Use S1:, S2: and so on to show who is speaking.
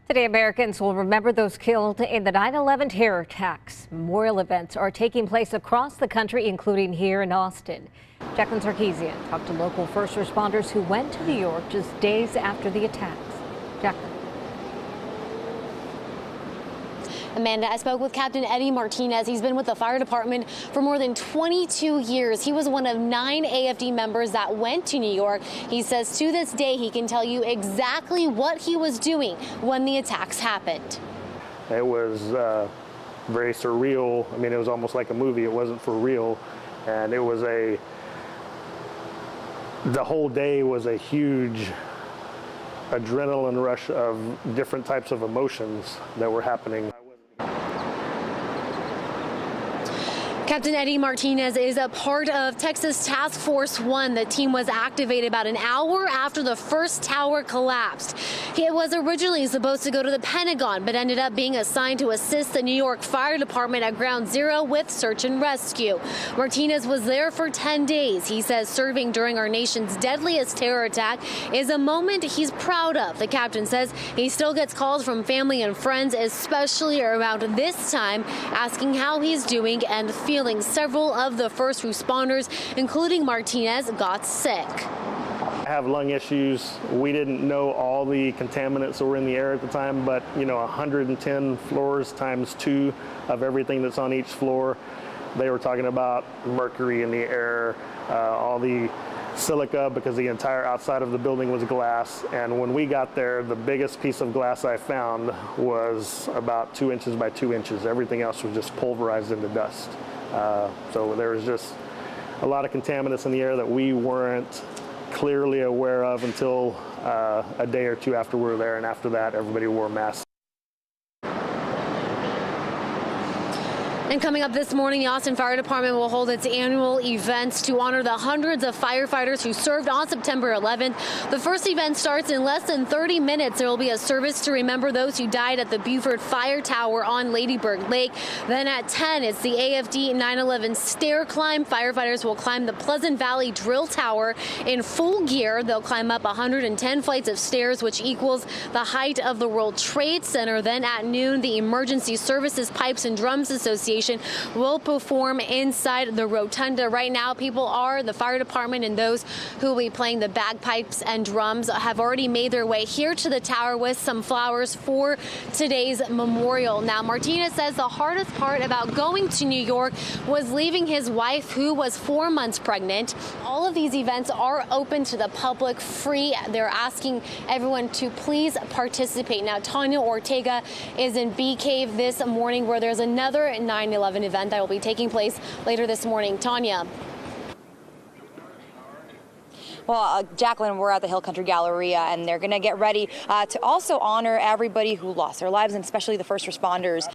S1: Today, Americans will remember those killed in the 9/11 terror attacks. Memorial events are taking place across the country, including here in Austin. Jacqueline Sarkeesian talked to local first responders who went to New York just days after the attacks. Jacqueline.
S2: Amanda, I spoke with Captain Eddie Martinez. He's been with the fire department for more than 22 years. He was one of 9 AFD members that went to New York. He says to this day he can tell you exactly what he was doing when the attacks happened.
S3: It was very surreal. I mean, it was almost like a movie. It wasn't for real. And it was the whole day was a huge adrenaline rush of different types of emotions that were happening.
S2: Captain Eddie Martinez is a part of Texas Task Force 1. The team was activated about an hour after the first tower collapsed. It was originally supposed to go to the Pentagon, but ended up being assigned to assist the New York Fire Department at Ground Zero with search and rescue. Martinez was there for 10 days. He says serving during our nation's deadliest terror attack is a moment he's proud of. The captain says he still gets calls from family and friends, especially around this time, asking how he's doing and feeling. Several of the first responders, including Martinez, got sick.
S3: I have lung issues. We didn't know all the contaminants that were in the air at the time, but 110 floors times 2 of everything that's on each floor. They were talking about mercury in the air, all the silica, because the entire outside of the building was glass. And when we got there, the biggest piece of glass I found was about 2 inches by 2 inches. Everything else was just pulverized into dust. So there was just a lot of contaminants in the air that we weren't clearly aware of until a day or two after we were there, and after that everybody wore masks.
S2: And coming up this morning, the Austin Fire Department will hold its annual events to honor the hundreds of firefighters who served on September 11th. The first event starts in less than 30 minutes. There will be a service to remember those who died at the Buford Fire Tower on Ladybird Lake. Then at 10, it's the AFD 9/11 stair climb. Firefighters will climb the Pleasant Valley Drill Tower in full gear. They'll climb up 110 flights of stairs, which equals the height of the World Trade Center. Then at noon, the Emergency Services Pipes and Drums Association will perform inside the rotunda. Right now, the fire department and those who will be playing the bagpipes and drums have already made their way here to the tower with some flowers for today's memorial. Now, Martinez says the hardest part about going to New York was leaving his wife, who was 4 months pregnant. All of these events are open to the public, free. They're asking everyone to please participate. Now, Tanya Ortega is in Bee Cave this morning, where there's another 9/11 event that will be taking place later this morning. Tanya.
S4: Well, Jacqueline, we're at the Hill Country Galleria, and they're going to get ready to also honor everybody who lost their lives, and especially the first responders.